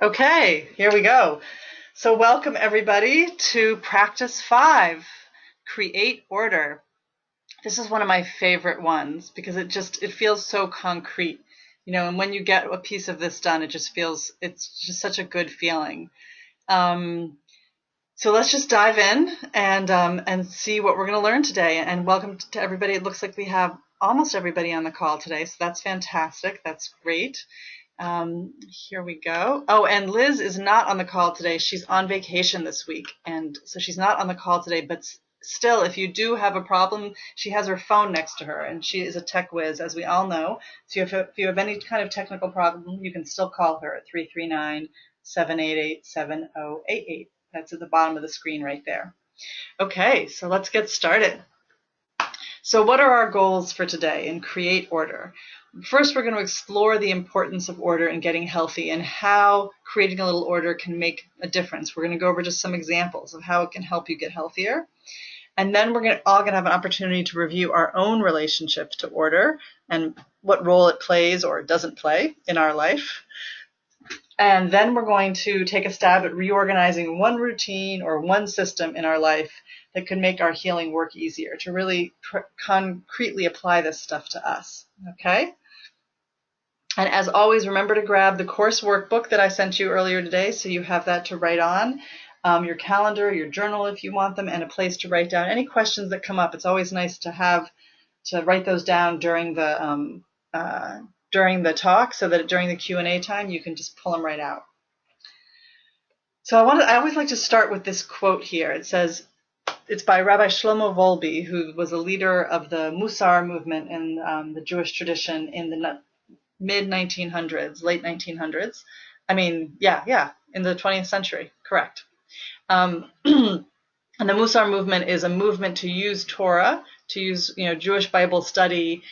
Okay, here we go. So welcome everybody to practice 5, create order. This is one of my favorite ones because it feels so concrete, and when you get a piece of this done, it's just such a good feeling. So let's just dive in and see what we're going to learn today. And welcome to everybody. It looks like we have almost everybody on the call today, so that's fantastic. That's great. Here we go. Oh, and Liz is not on the call today. She's on vacation this week, and so she's not on the call today, but still, if you do have a problem, she has her phone next to her, and she is a tech whiz, as we all know. So if you have any kind of technical problem, you can still call her at 339-788-7088. That's at the bottom of the screen right there. Okay, so let's get started. So what are our goals for today in Create Order? First, we're going to explore the importance of order in getting healthy and how creating a little order can make a difference. We're going to go over just some examples of how it can help you get healthier. And then we're all going to have an opportunity to review our own relationship to order and what role it plays or doesn't play in our life. And then we're going to take a stab at reorganizing one routine or one system in our life that can make our healing work easier, to really concretely apply this stuff to us. Okay? And as always, remember to grab the course workbook that I sent you earlier today, so you have that to write on, your calendar, your journal if you want them, and a place to write down any questions that come up. It's always nice to write those down during the talk, so that during the Q&A time you can just pull them right out. So I always like to start with this quote here. It says, it's by Rabbi Shlomo Volbe, who was a leader of the Musar movement in the Jewish tradition in the mid-1900s, late 1900s. In the 20th century, correct. And the Musar movement is a movement to use Torah, to use Jewish Bible study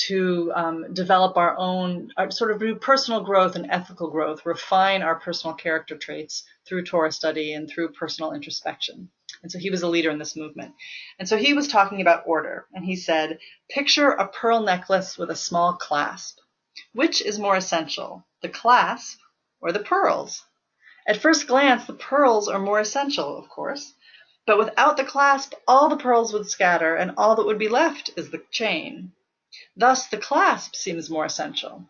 to develop our own sort of new personal growth and ethical growth, refine our personal character traits through Torah study and through personal introspection. And so he was a leader in this movement. And so he was talking about order. And he said, picture a pearl necklace with a small clasp. Which is more essential, the clasp or the pearls? At first glance, the pearls are more essential, of course. But without the clasp, all the pearls would scatter, and all that would be left is the chain. Thus, the clasp seems more essential.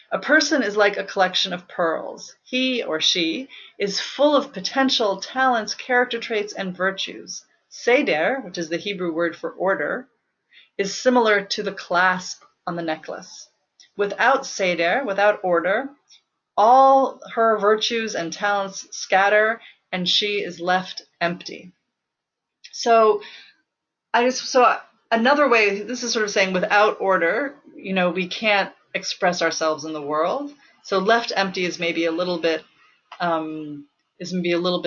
A person is like a collection of pearls. He or she is full of potential, talents, character traits, and virtues. Seder, which is the Hebrew word for order, is similar to the clasp on the necklace. Without Seder, without order, all her virtues and talents scatter, and she is left empty. So another way, this is sort of saying without order, we can't express ourselves in the world. So left empty is maybe a little bit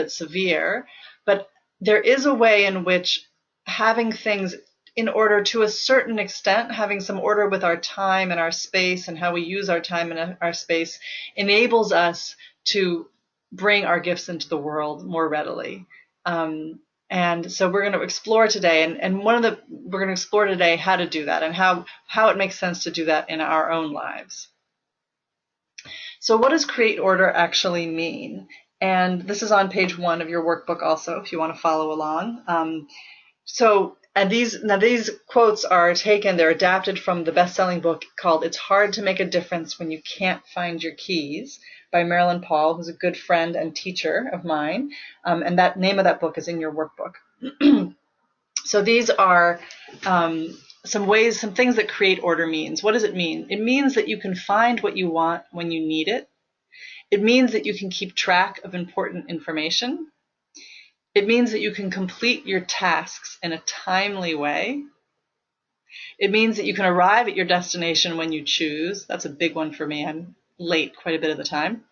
severe, but there is a way in which having things in order to a certain extent, having some order with our time and our space and how we use our time and our space enables us to bring our gifts into the world more readily. And so we're going to explore today, we're going to explore today how to do that and how it makes sense to do that in our own lives. So what does create order actually mean? And this is on page 1 of your workbook also, if you want to follow along. These quotes are they're adapted from the best-selling book called It's Hard to Make a Difference When You Can't Find Your Keys by Marilyn Paul, who's a good friend and teacher of mine. And that name of that book is in your workbook. So these are some things that create order means. What does it mean? It means that you can find what you want when you need it. It means that you can keep track of important information. It means that you can complete your tasks in a timely way. It means that you can arrive at your destination when you choose. That's a big one for me. I'm late quite a bit of the time.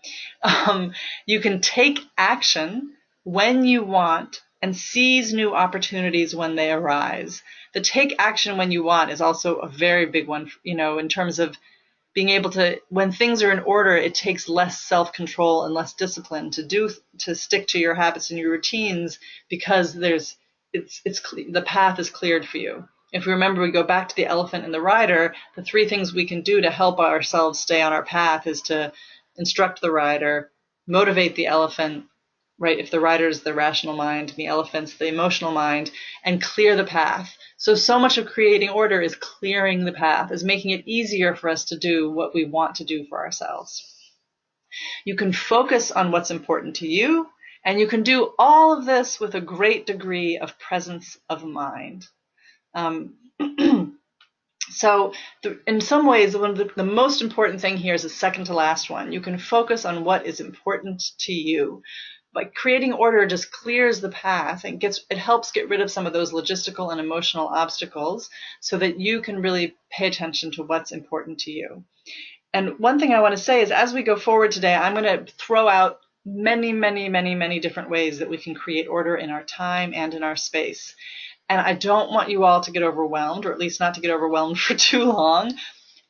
You can take action when you want and seize new opportunities when they arise. The take action when you want is also a very big one, in terms of being able to, when things are in order, it takes less self-control and less discipline to stick to your habits and your routines, because the path is cleared for you. If we remember, we go back to the elephant and the rider, the 3 things we can do to help ourselves stay on our path is to instruct the rider, motivate the elephant, right? If the rider is the rational mind, the elephant's the emotional mind, and clear the path. So much of creating order is clearing the path, is making it easier for us to do what we want to do for ourselves. You can focus on what's important to you, and you can do all of this with a great degree of presence of mind. So in some ways, one of the most important thing here is the second to last one. You can focus on what is important to you. By creating order just clears the path and it helps get rid of some of those logistical and emotional obstacles so that you can really pay attention to what's important to you. And one thing I want to say is as we go forward today, I'm going to throw out many, many, many, many different ways that we can create order in our time and in our space. And I don't want you all to get overwhelmed, or at least not to get overwhelmed for too long.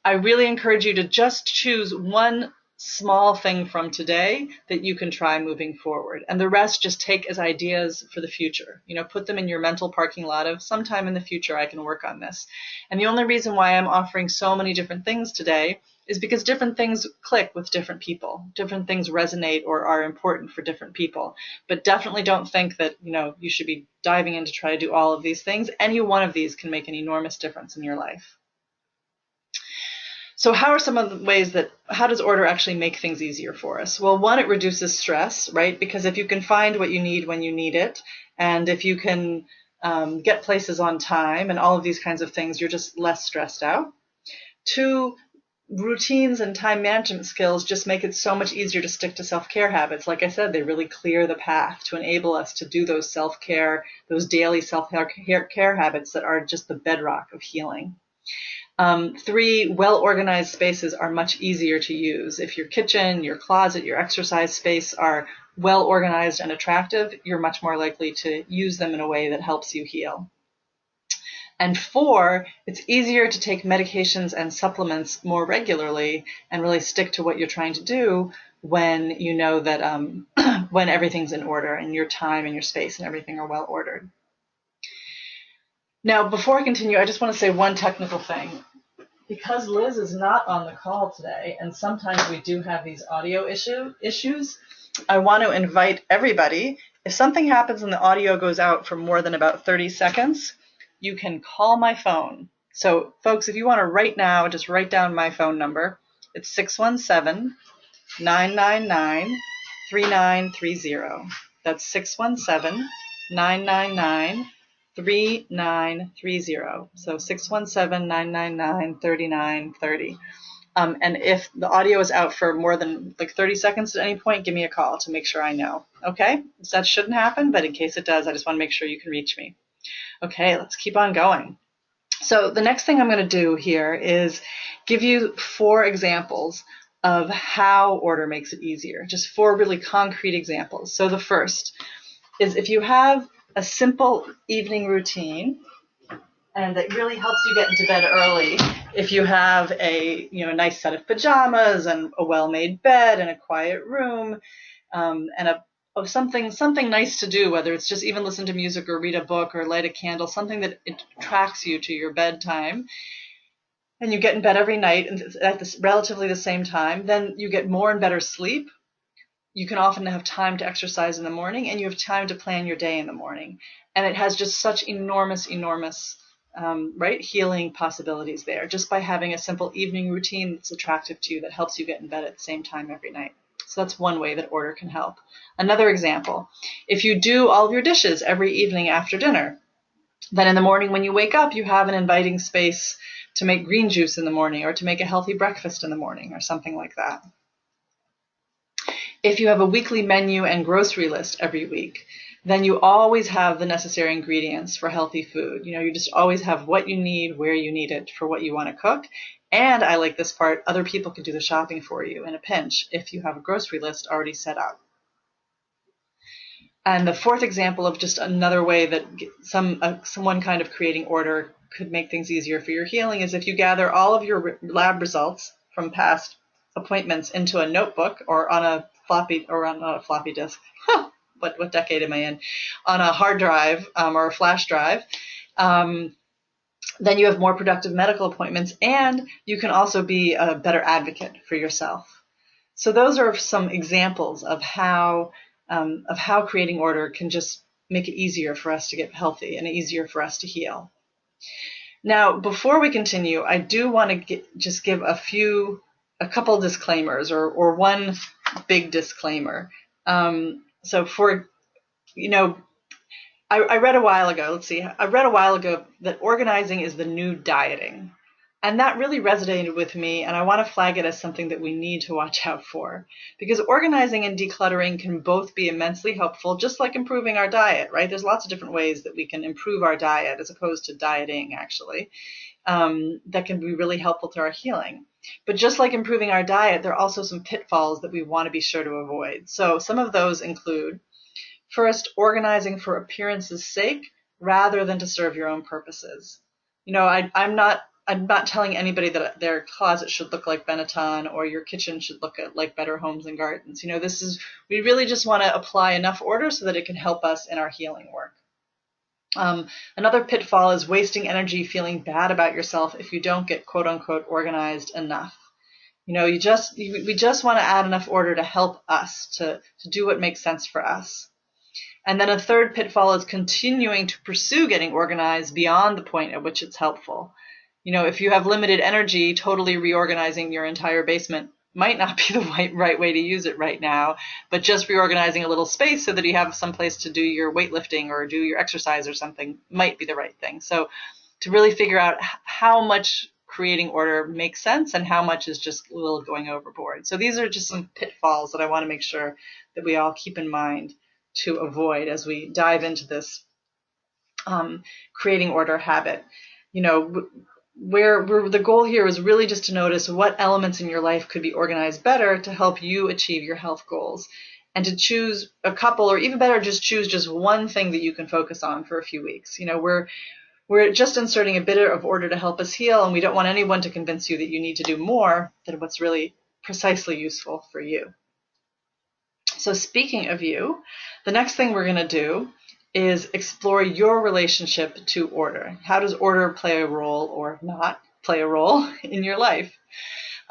I really encourage you to just choose one small thing from today that you can try moving forward. And the rest just take as ideas for the future. Put them in your mental parking lot of sometime in the future I can work on this. And the only reason why I'm offering so many different things today is because different things click with different people. Different things resonate or are important for different people. But definitely don't think that, you should be diving in to try to do all of these things. Any one of these can make an enormous difference in your life. So how are some of the ways how does order actually make things easier for us? Well, one, it reduces stress, right? Because if you can find what you need when you need it, and if you can get places on time and all of these kinds of things, you're just less stressed out. Two, routines and time management skills just make it so much easier to stick to self-care habits. Like I said, they really clear the path to enable us to do those self-care, those daily self-care habits that are just the bedrock of healing. Three, well-organized spaces are much easier to use. If your kitchen, your closet, your exercise space are well-organized and attractive, you're much more likely to use them in a way that helps you heal. And four, it's easier to take medications and supplements more regularly and really stick to what you're trying to do when you know that when everything's in order and your time and your space and everything are well ordered. Now, before I continue, I just want to say one technical thing. Because Liz is not on the call today, and sometimes we do have these audio issues, I want to invite everybody, if something happens and the audio goes out for more than about 30 seconds, you can call my phone. So folks, if you want to right now, just write down my phone number. It's 617-999-3930. That's 617-999-3930. So 617-999-3930. And if the audio is out for more than 30 seconds at any point, give me a call to make sure I know. Okay? So that shouldn't happen, but in case it does, I just want to make sure you can reach me. Okay, let's keep on going. So the next thing I'm going to do here is give you 4 examples of how order makes it easier. Just 4 really concrete examples. So the first is if you have a simple evening routine and that really helps you get into bed early, if you have a nice set of pajamas and a well-made bed and a quiet room and something nice to do, whether it's just even listen to music or read a book or light a candle, something that attracts you to your bedtime, and you get in bed every night at relatively the same time, then you get more and better sleep. You can often have time to exercise in the morning, and you have time to plan your day in the morning. And it has just such enormous healing possibilities there, just by having a simple evening routine that's attractive to you, that helps you get in bed at the same time every night. So that's one way that order can help. Another example, if you do all of your dishes every evening after dinner, then in the morning when you wake up, you have an inviting space to make green juice in the morning or to make a healthy breakfast in the morning or something like that. If you have a weekly menu and grocery list every week, then you always have the necessary ingredients for healthy food. You just always have what you need, where you need it for what you want to cook. And I like this part, other people can do the shopping for you in a pinch if you have a grocery list already set up. And the fourth example of just another way that one kind of creating order could make things easier for your healing is if you gather all of your lab results from past appointments into a notebook or on a floppy disk. What decade am I in? On a hard drive or a flash drive. Then you have more productive medical appointments, and you can also be a better advocate for yourself. So those are some examples of how creating order can just make it easier for us to get healthy and easier for us to heal. Now, before we continue, I do want to just give a couple disclaimers, or one big disclaimer. So I read a while ago, that organizing is the new dieting. And that really resonated with me, and I want to flag it as something that we need to watch out for. Because organizing and decluttering can both be immensely helpful, just like improving our diet, right? There's lots of different ways that we can improve our diet, as opposed to dieting, actually, that can be really helpful to our healing. But just like improving our diet, there are also some pitfalls that we want to be sure to avoid. So some of those include, first, organizing for appearance's sake rather than to serve your own purposes. I'm not telling anybody that their closet should look like Benetton or your kitchen should look like Better Homes and Gardens. We really just want to apply enough order so that it can help us in our healing work. Another pitfall is wasting energy feeling bad about yourself if you don't get quote unquote organized enough. We just want to add enough order to help us to do what makes sense for us. And then a third pitfall is continuing to pursue getting organized beyond the point at which it's helpful. If you have limited energy, totally reorganizing your entire basement might not be the right way to use it right now, but just reorganizing a little space so that you have some place to do your weightlifting or do your exercise or something might be the right thing. So to really figure out how much creating order makes sense and how much is just a little going overboard. So these are just some pitfalls that I want to make sure that we all keep in mind to avoid as we dive into this creating order habit. Where the goal here is really just to notice what elements in your life could be organized better to help you achieve your health goals, and to choose a couple, or even better, just choose just one thing that you can focus on for a few weeks. We're just inserting a bit of order to help us heal, and we don't want anyone to convince you that you need to do more than what's really precisely useful for you. So speaking of you, the next thing we're going to do is explore your relationship to order. How does order play a role or not play a role in your life?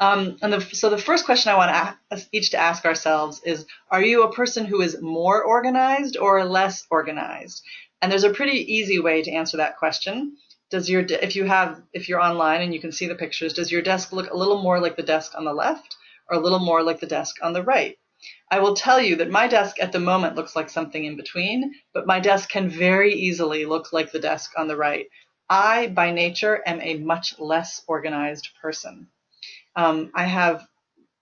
So the first question I want us each to ask ourselves is, are you a person who is more organized or less organized? And there's a pretty easy way to answer that question. If you're online and you can see the pictures, does your desk look a little more like the desk on the left or a little more like the desk on the right? I will tell you that my desk at the moment looks like something in between, but my desk can very easily look like the desk on the right. I, by nature, am a much less organized person. I have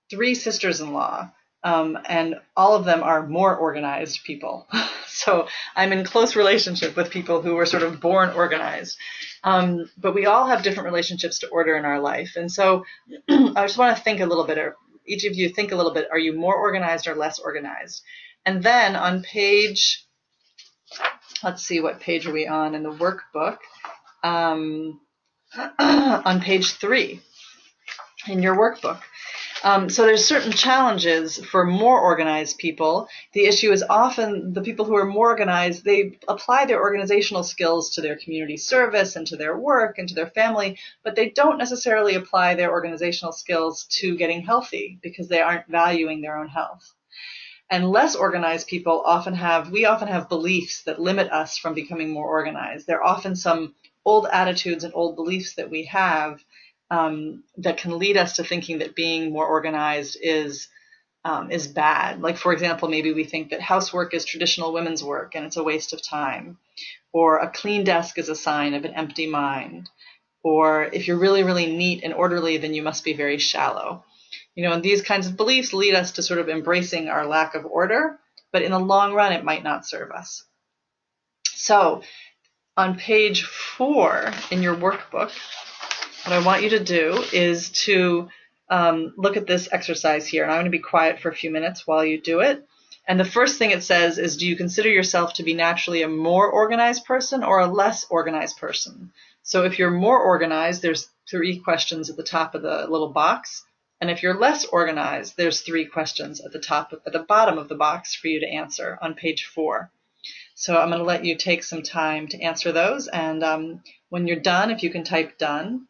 3 sisters-in-law, and all of them are more organized people. So I'm in close relationship with people who were sort of born organized. But we all have different relationships to order in our life. And so I just want to think a little bit, each of you think a little bit, are you more organized or less organized? And then on page, let's see, what page are we on in the workbook? On page 3 in your workbook. So there's certain challenges for more organized people. The issue is often the people who are more organized, they apply their organizational skills to their community service and to their work and to their family, but they don't necessarily apply their organizational skills to getting healthy because they aren't valuing their own health. And less organized people often have beliefs that limit us from becoming more organized. There are often some old attitudes and old beliefs that we have that can lead us to thinking that being more organized is bad. Like, for example, maybe we think that housework is traditional women's work and it's a waste of time, or a clean desk is a sign of an empty mind, or if you're really, really neat and orderly, then you must be very shallow. And these kinds of beliefs lead us to sort of embracing our lack of order, but in the long run, it might not serve us. So on page 4 in your workbook, what I want you to do is to look at this exercise here. And I'm going to be quiet for a few minutes while you do it. And the first thing it says is, do you consider yourself to be naturally a more organized person or a less organized person? So if you're more organized, there's 3 questions at the top of the little box. And if you're less organized, there's 3 questions at the bottom of the box for you to answer on page 4. So I'm going to let you take some time to answer those. And when you're done, if you can type done,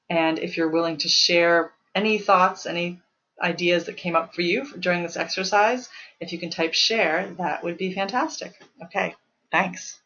and if you're willing to share any thoughts, any ideas that came up for you during this exercise. If you can type share, that would be fantastic. Okay, thanks.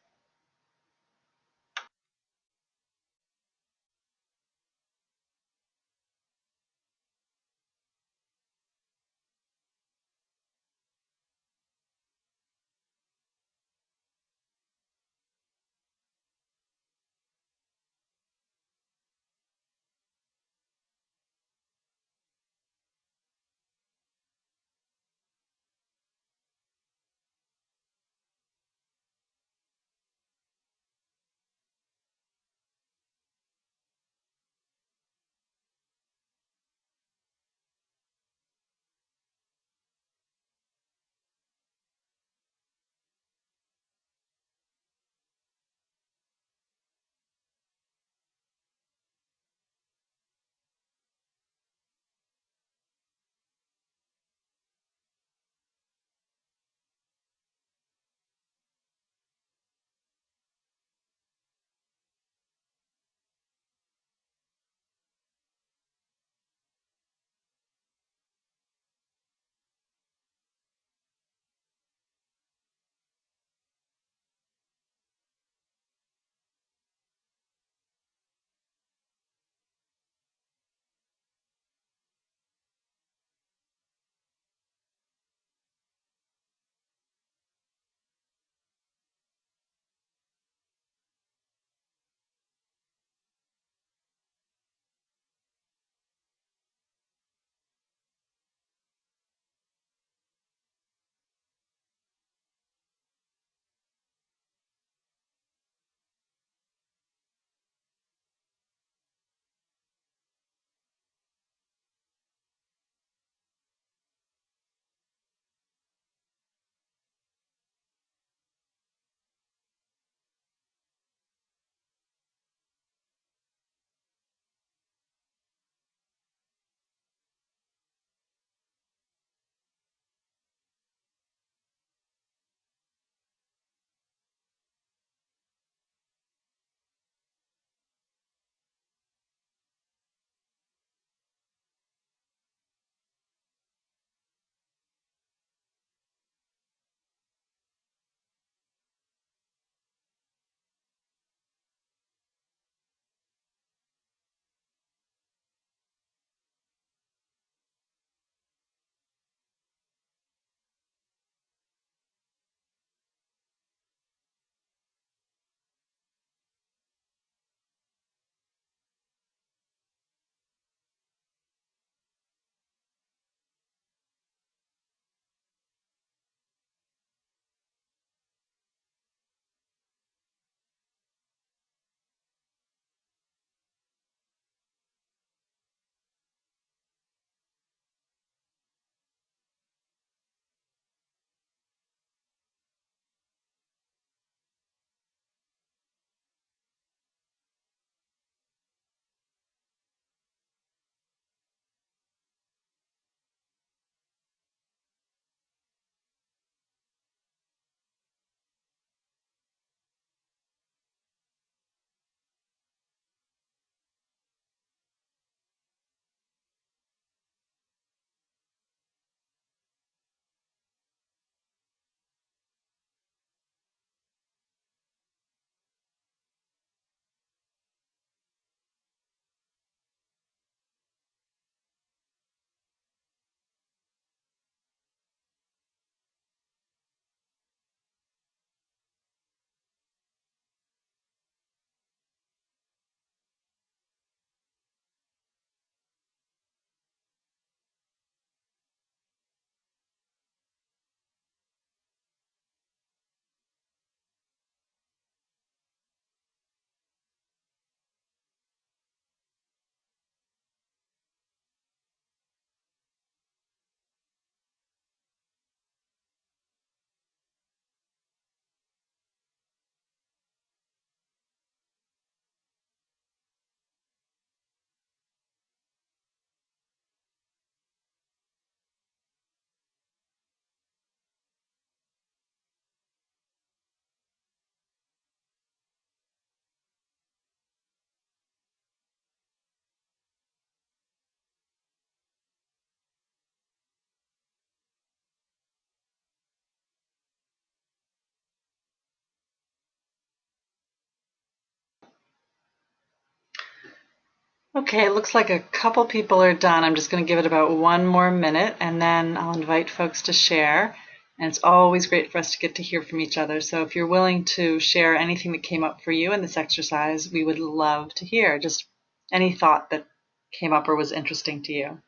Okay, it looks like a couple people are done. I'm just going to give it about 1 more minute and then I'll invite folks to share. And it's always great for us to get to hear from each other. So if you're willing to share anything that came up for you in this exercise, we would love to hear just any thought that came up or was interesting to you.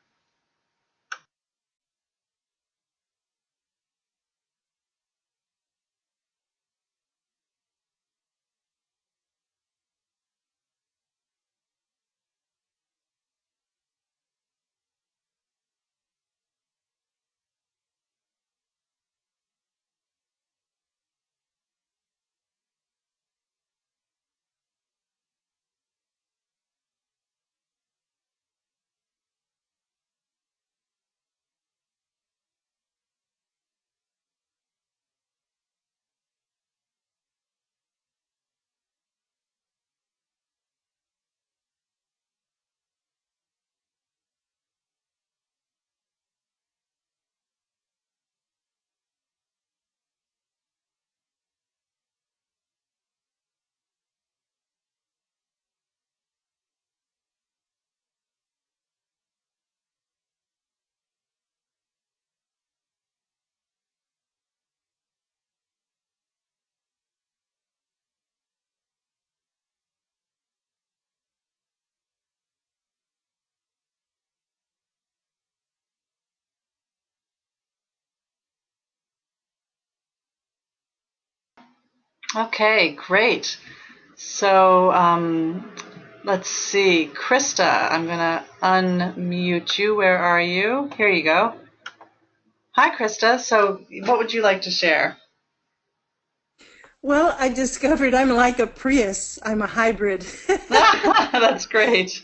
Okay, great. So let's see. Krista, I'm going to unmute you. Where are you? Here you go. Hi, Krista. So what would you like to share? Well, I discovered I'm like a Prius. I'm a hybrid. That's great.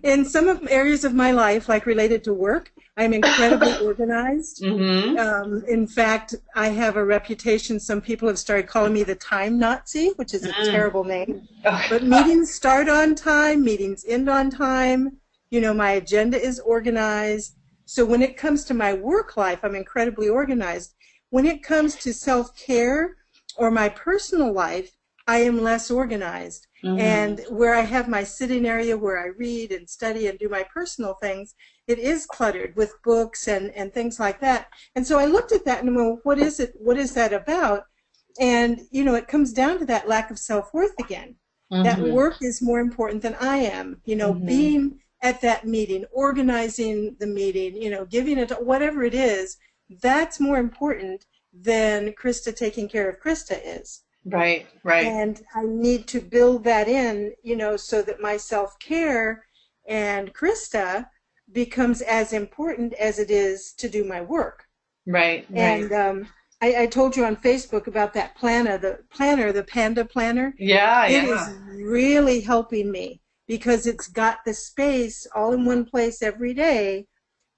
In some areas of my life, like related to work, I'm incredibly organized. Mm-hmm. In fact, I have a reputation. Some people have started calling me the time Nazi, which is a Mm. terrible name. But Okay. meetings start on time, meetings end on time. My agenda is organized. So when it comes to my work life, I'm incredibly organized. When it comes to self-care or my personal life, I am less organized. Mm-hmm. And where I have my sitting area where I read and study and do my personal things, it is cluttered with books and things like that. And so I looked at that and well, what is it? What is that about? And, it comes down to that lack of self-worth again. That Mm-hmm. work is more important than I am. Mm-hmm. Being at that meeting, organizing the meeting, giving it, whatever it is, that's more important than Krista taking care of Krista is. Right, right. And I need to build that in, so that my self-care and Krista becomes as important as it is to do my work. Right, right. And I told you on Facebook about that the Panda Planner. Yeah, It is yeah. really helping me because it's got the space all in one place every day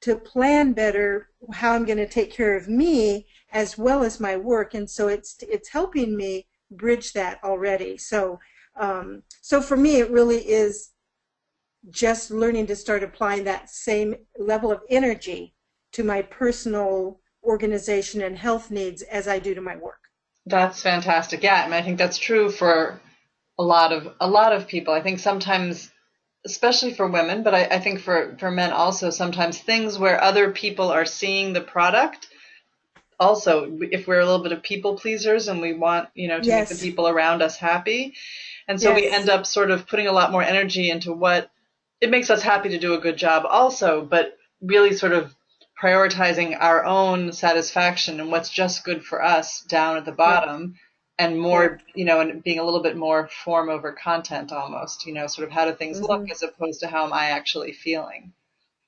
to plan better how I'm going to take care of me as well as my work. And so it's helping me bridge that already. So for me, it really is just learning to start applying that same level of energy to my personal organization and health needs as I do to my work. That's fantastic. Yeah, and I think that's true for a lot of people. I think sometimes, especially for women, but I think for men also, sometimes things where other people are seeing the product. Also, if we're a little bit of people pleasers and we want, to make the Yes, people around us happy, and so we end yes. up sort of putting a lot more energy into what it makes us happy to do a good job also, but really sort of prioritizing our own satisfaction and what's just good for us down at the Yep, bottom and yep. more, and being a little bit more form over content almost, sort of how do things look Hmm. as opposed to how am I actually feeling.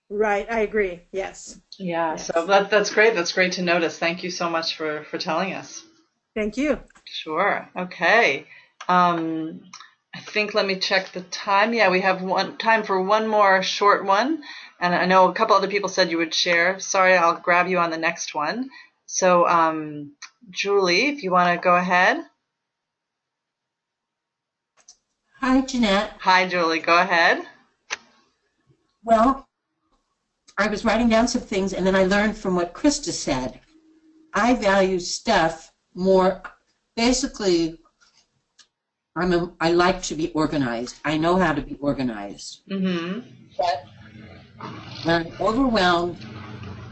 Right, I agree. Yes, Yeah, so yes. that's great. That's great to notice. Thank you so much for telling us. Thank you. Sure. Okay. Um, I think let me check the time. Yeah, we have one time for one more short one. And I know a couple other people said you would share. Sorry, I'll grab you on the next one. So, Julie, if you want to go ahead. Hi, Jeanette. Hi, Julie, go ahead. Well, I was writing down some things and then I learned from what Krista said. I value stuff more. Basically, I like to be organized. I know how to be organized. Mm-hmm. But when I'm overwhelmed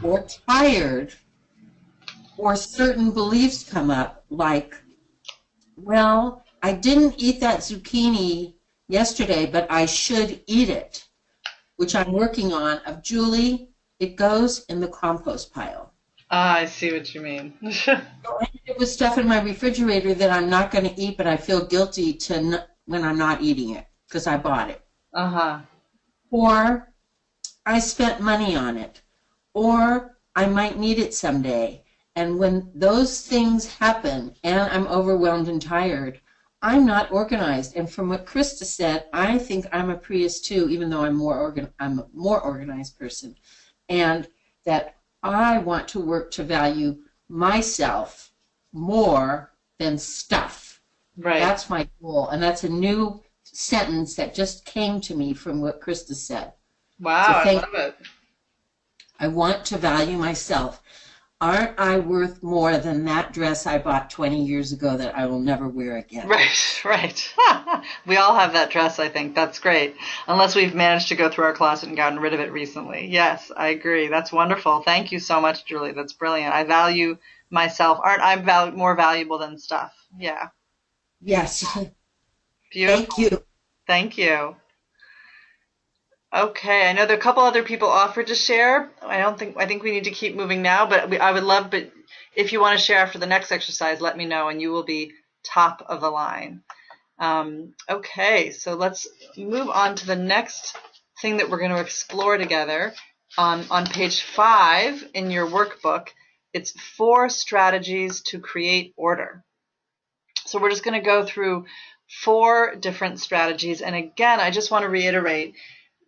or tired, or certain beliefs come up, like, well, I didn't eat that zucchini yesterday, but I should eat it, which I'm working on, of Julie, it goes in the compost pile. Ah, I see what you mean. It was stuff in my refrigerator that I'm not going to eat, but I feel guilty when I'm not eating it because I bought it. Uh-huh. Or I spent money on it. Or I might need it someday. And when those things happen and I'm overwhelmed and tired, I'm not organized. And from what Krista said, I think I'm a Prius too, even though I'm a more organized person. And that I want to work to value myself more than stuff. Right. That's my goal. And that's a new sentence that just came to me from what Krista said. Wow, I love it. I want to value myself. Aren't I worth more than that dress I bought 20 years ago that I will never wear again? Right, right. We all have that dress, I think. That's great. Unless we've managed to go through our closet and gotten rid of it recently. Yes, I agree. That's wonderful. Thank you so much, Julie. That's brilliant. I value myself. Aren't I more valuable than stuff? Yeah. Yes. Beautiful. Thank you. Thank you. Okay, I know there are a couple other people offered to share. I think we need to keep moving now, but I would love, but if you want to share after the next exercise, let me know and you will be top of the line. Okay, so let's move on to the next thing that we're going to explore together. On page 5 in your workbook, it's 4 strategies to create order. So we're just going to go through 4 different strategies. And again, I just want to reiterate,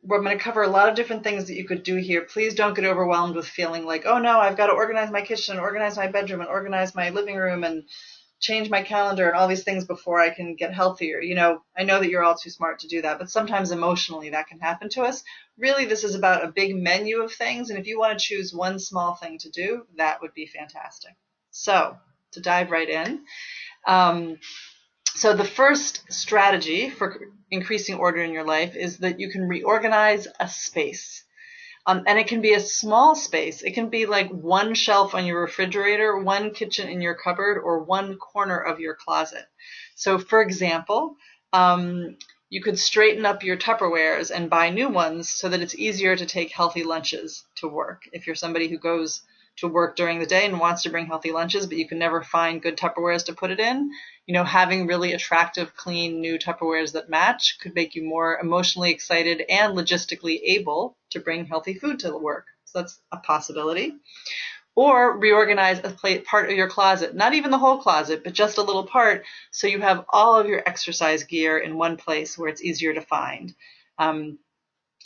we're going to cover a lot of different things that you could do here. Please don't get overwhelmed with feeling like, oh no, I've got to organize my kitchen, organize my bedroom, and organize my living room, and change my calendar and all these things before I can get healthier. You know, I know that you're all too smart to do that, but sometimes emotionally that can happen to us. Really, this is about a big menu of things, and if you want to choose one small thing to do, that would be fantastic. So, to dive right in, so the first strategy for increasing order in your life is that you can reorganize a space. And it can be a small space. It can be like one shelf on your refrigerator, one kitchen in your cupboard, or one corner of your closet. So for example, you could straighten up your Tupperwares and buy new ones so that it's easier to take healthy lunches to work. If you're somebody who goes to work during the day and wants to bring healthy lunches, but you can never find good Tupperwares to put it in, you know, having really attractive, clean, new Tupperwares that match could make you more emotionally excited and logistically able to bring healthy food to work. So that's a possibility. Or reorganize a part of your closet, not even the whole closet, but just a little part, so you have all of your exercise gear in one place where it's easier to find.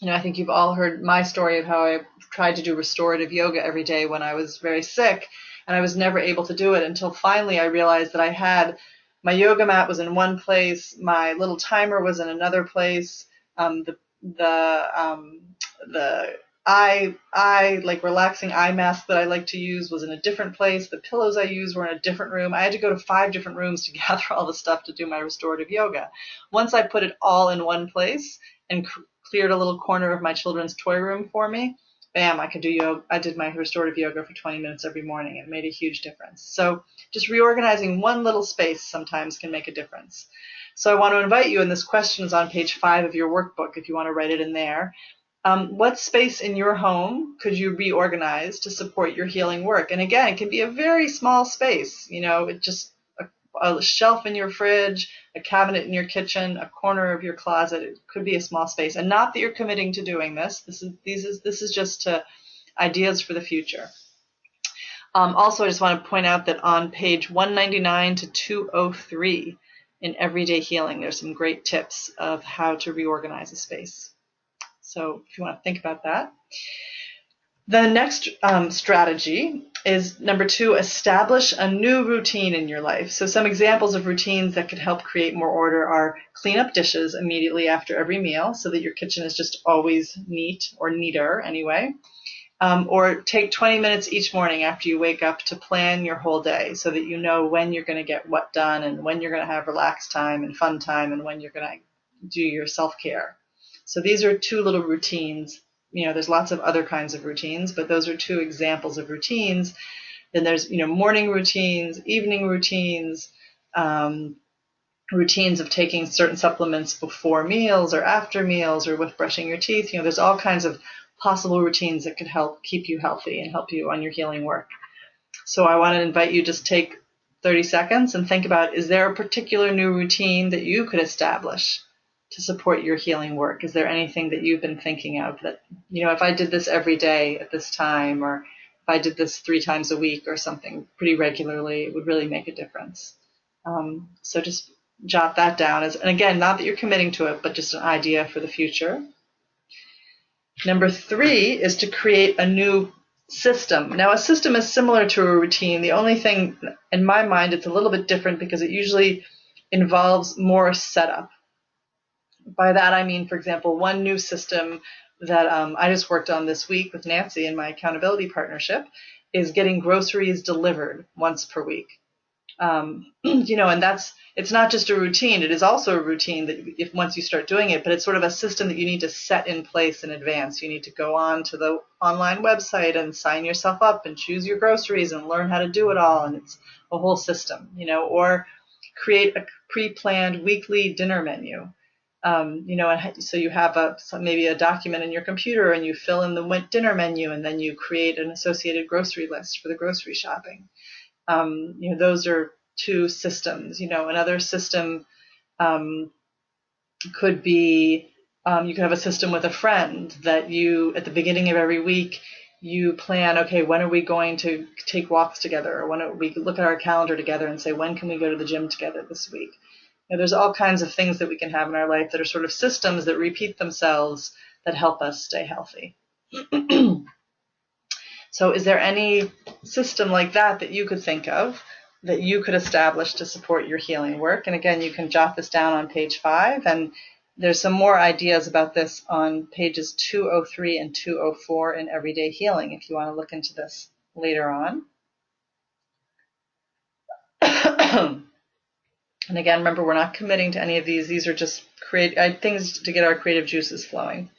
You know, I think you've all heard my story of how I tried to do restorative yoga every day when I was very sick, and I was never able to do it until finally I realized that I had my yoga mat was in one place, my little timer was in another place, the eye like relaxing eye mask that I like to use was in a different place. The pillows I used were in a different room. I had to go to 5 different rooms to gather all the stuff to do my restorative yoga. Once I put it all in one place and cleared a little corner of my children's toy room for me, bam, I could do yoga. I did my restorative yoga for 20 minutes every morning. It made a huge difference. So just reorganizing one little space sometimes can make a difference. So I want to invite you, and this question is on page 5 of your workbook if you want to write it in there. What space in your home could you reorganize to support your healing work? And again, it can be a very small space. You know, it just a shelf in your fridge, a cabinet in your kitchen, a corner of your closet. It could be a small space, and not that you're committing to doing this. This is just ideas for the future. Also, I just want to point out that on page 199 to 203 in Everyday Healing, there's some great tips of how to reorganize a space. So if you want to think about that. The next strategy is number 2, establish a new routine in your life. So some examples of routines that could help create more order are clean up dishes immediately after every meal so that your kitchen is just always neat or neater anyway. Or take 20 minutes each morning after you wake up to plan your whole day so that you know when you're going to get what done and when you're going to have relaxed time and fun time and when you're going to do your self-care. So these are 2 little routines. There's lots of other kinds of routines, but those are 2 examples of routines. Then there's, morning routines, evening routines, routines of taking certain supplements before meals or after meals or with brushing your teeth. There's all kinds of possible routines that could help keep you healthy and help you on your healing work. So I want to invite you just take 30 seconds and think about, is there a particular new routine that you could establish to support your healing work? Is there anything that you've been thinking of that, if I did this every day at this time, or if I did this 3 times a week or something pretty regularly, it would really make a difference. So just jot that down and again, not that you're committing to it, but just an idea for the future. Number 3 is to create a new system. Now, a system is similar to a routine. The only thing, in my mind, it's a little bit different because it usually involves more setup. By that, I mean, for example, one new system that I just worked on this week with Nancy in my accountability partnership is getting groceries delivered once per week. And it's not just a routine. It is also a routine that if once you start doing it, but it's sort of a system that you need to set in place in advance. You need to go on to the online website and sign yourself up and choose your groceries and learn how to do it all. And it's a whole system, or create a pre-planned weekly dinner menu. So you have maybe a document in your computer and you fill in the dinner menu and then you create an associated grocery list for the grocery shopping. Those are 2 systems. Another system could be you could have a system with a friend that you, at the beginning of every week, you plan, okay, when are we going to take walks together? Or when we look at our calendar together and say, when can we go to the gym together this week? There's all kinds of things that we can have in our life that are sort of systems that repeat themselves that help us stay healthy. So is there any system like that you could think of that you could establish to support your healing work? And again, you can jot this down on page 5. And there's some more ideas about this on pages 203 and 204 in Everyday Healing if you want to look into this later on. And again, remember, we're not committing to any of these. These are just things to get our creative juices flowing.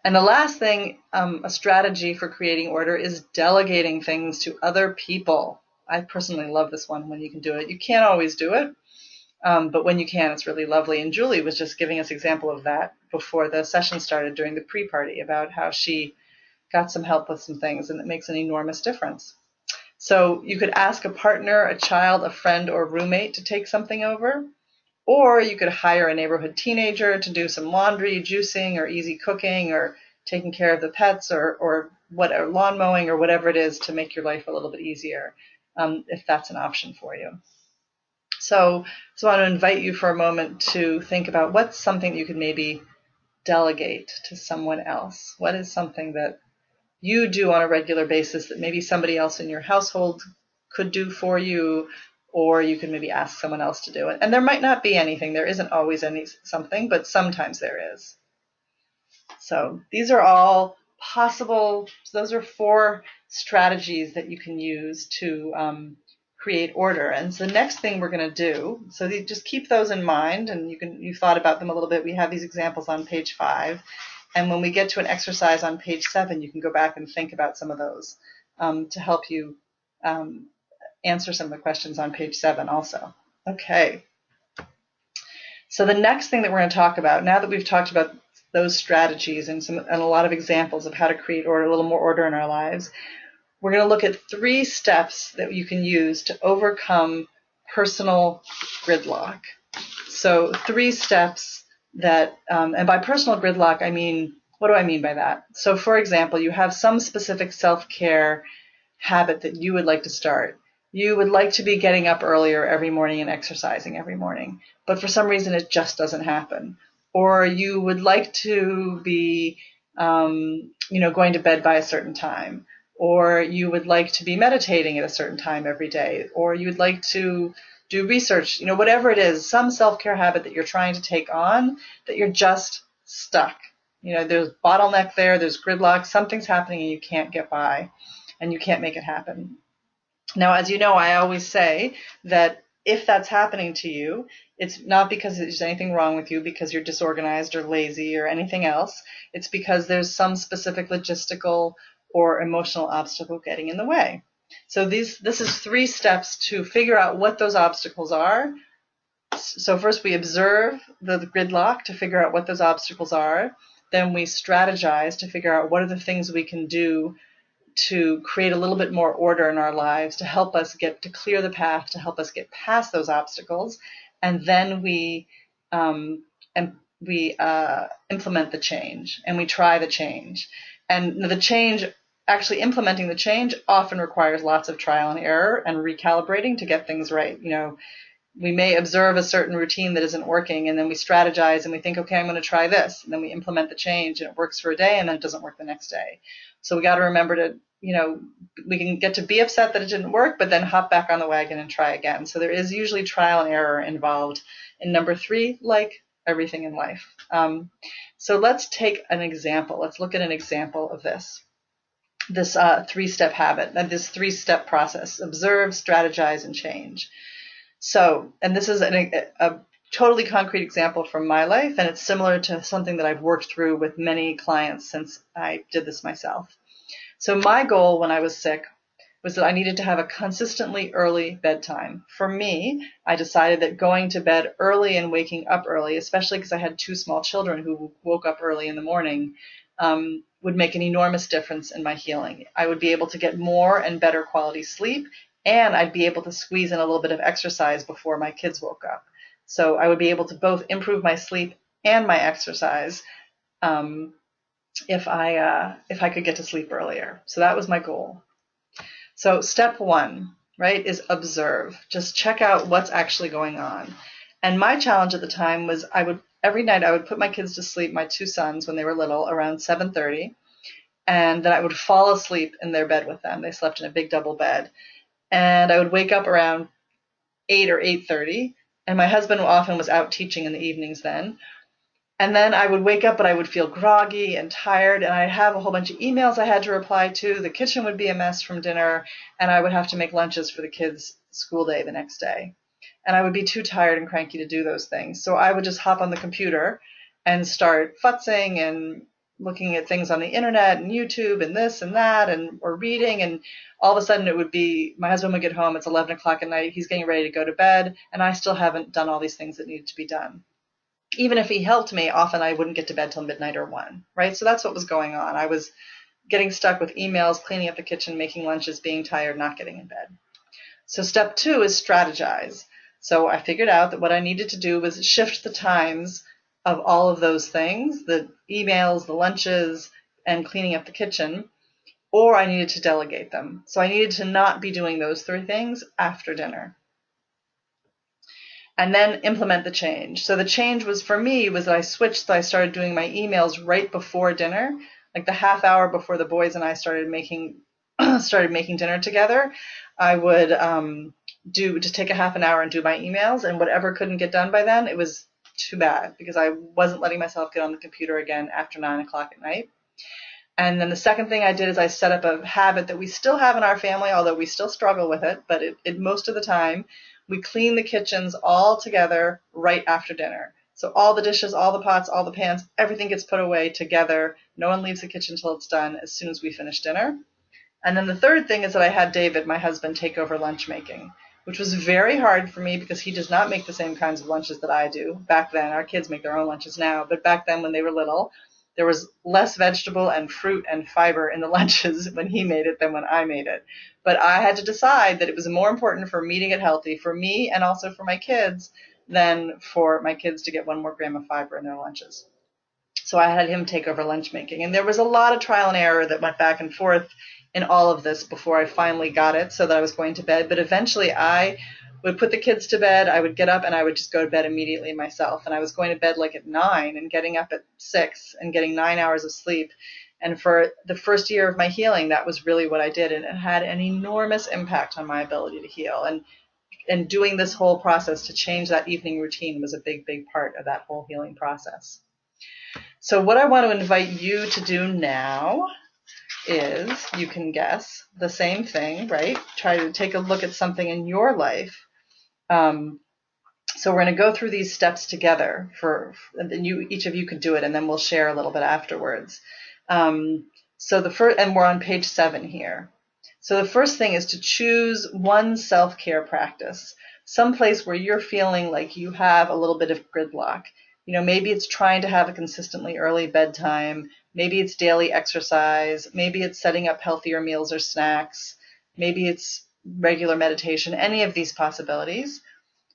And the last thing, a strategy for creating order is delegating things to other people. I personally love this one when you can do it. You can't always do it, but when you can, it's really lovely. And Julie was just giving us an example of that before the session started during the pre-party about how she got some help with some things, and it makes an enormous difference. So you could ask a partner, a child, a friend, or roommate to take something over. Or you could hire a neighborhood teenager to do some laundry, juicing, or easy cooking, or taking care of the pets, or lawn mowing, or whatever it is to make your life a little bit easier, if that's an option for you. So I want to invite you for a moment to think about what's something you could maybe delegate to someone else. What is something that you do on a regular basis that maybe somebody else in your household could do for you, or you can maybe ask someone else to do it. And there might not be anything. There isn't always something, but sometimes there is. So these are all possible. Those are 4 strategies that you can use to create order. And so the next thing we're going to do, so just keep those in mind, and you've thought about them a little bit. We have these examples on page 5. And when we get to an exercise on page 7, you can go back and think about some of those to help you answer some of the questions on page 7 also. Okay. So the next thing that we're going to talk about, now that we've talked about those strategies and a lot of examples of how to create order, a little more order in our lives, we're going to look at 3 steps that you can use to overcome personal gridlock. So 3 steps that, and by personal gridlock, I mean, what do I mean by that? So for example, you have some specific self-care habit that you would like to start. You would like to be getting up earlier every morning and exercising every morning, but for some reason it just doesn't happen. Or you would like to be, going to bed by a certain time. Or you would like to be meditating at a certain time every day. Or you would like to do research, whatever it is, some self-care habit that you're trying to take on that you're just stuck. There's bottleneck there, there's gridlock, something's happening and you can't get by and you can't make it happen. Now, as you know, I always say that if that's happening to you, it's not because there's anything wrong with you, because you're disorganized or lazy or anything else. It's because there's some specific logistical or emotional obstacle getting in the way. So this is 3 steps to figure out what those obstacles are. So first we observe the gridlock to figure out what those obstacles are. Then we strategize to figure out what are the things we can do to create a little bit more order in our lives, to help us to clear the path, to help us get past those obstacles. And then we implement the change, and we try the change. And the change, actually implementing the change, often requires lots of trial and error and recalibrating to get things right. We may observe a certain routine that isn't working, and then we strategize and we think, okay, I'm going to try this. And then we implement the change and it works for a day and then it doesn't work the next day. So we got to remember to, we can get to be upset that it didn't work, but then hop back on the wagon and try again. So there is usually trial and error involved in number 3, like everything in life. So let's take an example. Let's look at an example of this 3-step habit, this 3-step process: observe, strategize, and change. So, and this is a totally concrete example from my life, and it's similar to something that I've worked through with many clients since I did this myself. So my goal when I was sick was that I needed to have a consistently early bedtime. For me, I decided that going to bed early and waking up early, especially because I had 2 small children who woke up early in the morning, would make an enormous difference in my healing. I would be able to get more and better quality sleep, and I'd be able to squeeze in a little bit of exercise before my kids woke up. So I would be able to both improve my sleep and my exercise if I could get to sleep earlier. So that was my goal. So step 1, right, is observe. Just check out what's actually going on. And my challenge at the time was every night I would put my kids to sleep, my 2 sons when they were little, around 7:30, and then I would fall asleep in their bed with them. They slept in a big double bed. And I would wake up around 8 or 8:30, and my husband often was out teaching in the evenings then. And then I would wake up, but I would feel groggy and tired, and I'd have a whole bunch of emails I had to reply to. The kitchen would be a mess from dinner, and I would have to make lunches for the kids' school day the next day. And I would be too tired and cranky to do those things. So I would just hop on the computer and start futzing and looking at things on the internet and YouTube and this and that, or reading, and all of a sudden it would be, my husband would get home, it's 11 o'clock at night, he's getting ready to go to bed, and I still haven't done all these things that needed to be done. Even if he helped me, often I wouldn't get to bed till midnight or 1, right? So that's what was going on. I was getting stuck with emails, cleaning up the kitchen, making lunches, being tired, not getting in bed. So step 2 is strategize. So I figured out that what I needed to do was shift the times of all of those things, the emails, the lunches, and cleaning up the kitchen, or I needed to delegate them. So I needed to not be doing those 3 things after dinner. And then implement the change. So the change was, for me, was that I switched, so I started doing my emails right before dinner, like the half hour before the boys and I started making dinner together. I would just take a half an hour and do my emails, and whatever couldn't get done by then, it was too bad, because I wasn't letting myself get on the computer again after 9 o'clock at night. And then the second thing I did is I set up a habit that we still have in our family, although we still struggle with it, but it most of the time, we clean the kitchens all together right after dinner. So all the dishes, all the pots, all the pans, everything gets put away together. No one leaves the kitchen until it's done as soon as we finish dinner. And then the third thing is that I had David, my husband, take over lunch making, which was very hard for me because he does not make the same kinds of lunches that I do. Back then, our kids make their own lunches now, but back then when they were little, there was less vegetable and fruit and fiber in the lunches when he made it than when I made it. But I had to decide that it was more important for me to get healthy, for me and also for my kids, than for my kids to get 1 more gram of fiber in their lunches. So I had him take over lunch making. And there was a lot of trial and error that went back and forth in all of this before I finally got it so that I was going to bed. But eventually I would put the kids to bed, I would get up, and I would just go to bed immediately myself. And I was going to bed like at 9 and getting up at 6 and getting 9 hours of sleep. And for the first year of my healing, that was really what I did. And it had an enormous impact on my ability to heal. And doing this whole process to change that evening routine was a big, big part of that whole healing process. So what I want to invite you to do now is, you can guess, the same thing, right? Try to take a look at something in your life. So we're going to go through these steps together, and then each of you could do it, and then we'll share a little bit afterwards. So the first, and we're on page 7 here. So the first thing is to choose one self-care practice, someplace where you're feeling like you have a little bit of gridlock. You know, maybe it's trying to have a consistently early bedtime. Maybe it's daily exercise. Maybe it's setting up healthier meals or snacks. Maybe it's regular meditation. Any of these possibilities.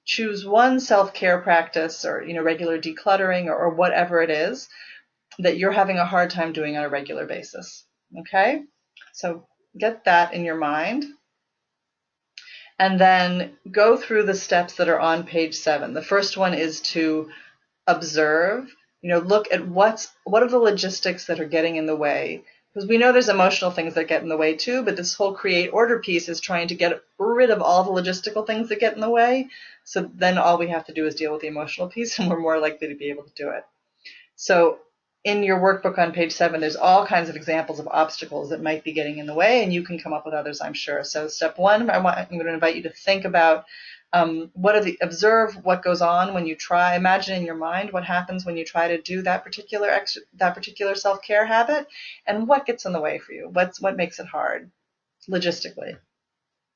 Choose one self-care practice, or, you know, regular decluttering, or whatever it is that you're having a hard time doing on a regular basis. Okay? So get that in your mind. And then go through the steps that are on page 7. The first one is to observe, you know, look at what are the logistics that are getting in the way. Because we know there's emotional things that get in the way too, but this whole create order piece is trying to get rid of all the logistical things that get in the way. So then all we have to do is deal with the emotional piece, and we're more likely to be able to do it. So in your workbook on page 7, there's all kinds of examples of obstacles that might be getting in the way, and you can come up with others, I'm sure. So step 1, I'm going to invite you to think about observe what goes on when you try. Imagine in your mind what happens when you try to do that particular self-care habit, and what gets in the way for you. What makes it hard logistically.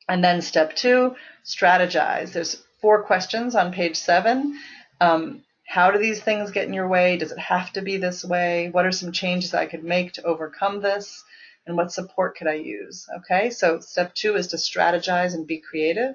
And then step 2, strategize. There's 4 questions on page 7. How do these things get in your way? Does it have to be this way? What are some changes I could make to overcome this? And what support could I use? Okay, so step 2 is to strategize and be creative.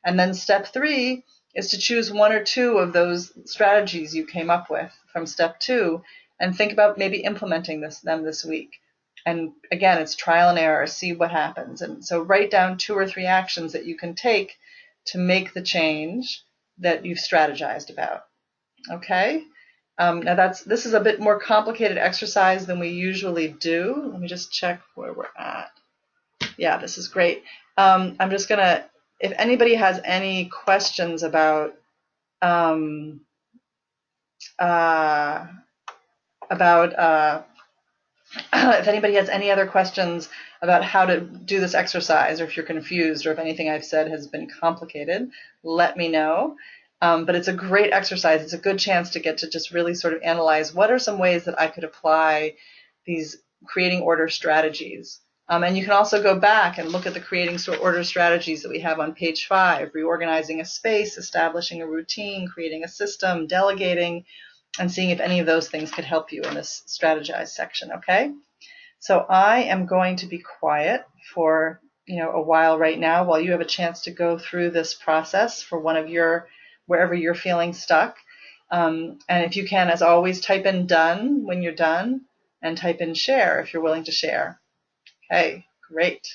And then step 3 is to choose 1 or 2 of those strategies you came up with from step 2 and think about maybe implementing them this week. And again, it's trial and error, see what happens. And so write down 2 or 3 actions that you can take to make the change that you've strategized about. Okay? Now this is a bit more complicated exercise than we usually do. Let me just check where we're at. Yeah, this is great. I'm just going to, if anybody has any questions about if anybody has any other questions about how to do this exercise, or if you're confused, or if anything I've said has been complicated, let me know. But it's a great exercise. It's a good chance to get to just really sort of analyze what are some ways that I could apply these creating order strategies. And you can also go back and look at the creating order strategies that we have on page 5, reorganizing a space, establishing a routine, creating a system, delegating, and seeing if any of those things could help you in this strategize section, okay? So I am going to be quiet for, a while right now while you have a chance to go through this process for one of wherever you're feeling stuck. And if you can, as always, type in done when you're done, and type in share if you're willing to share. Okay, great.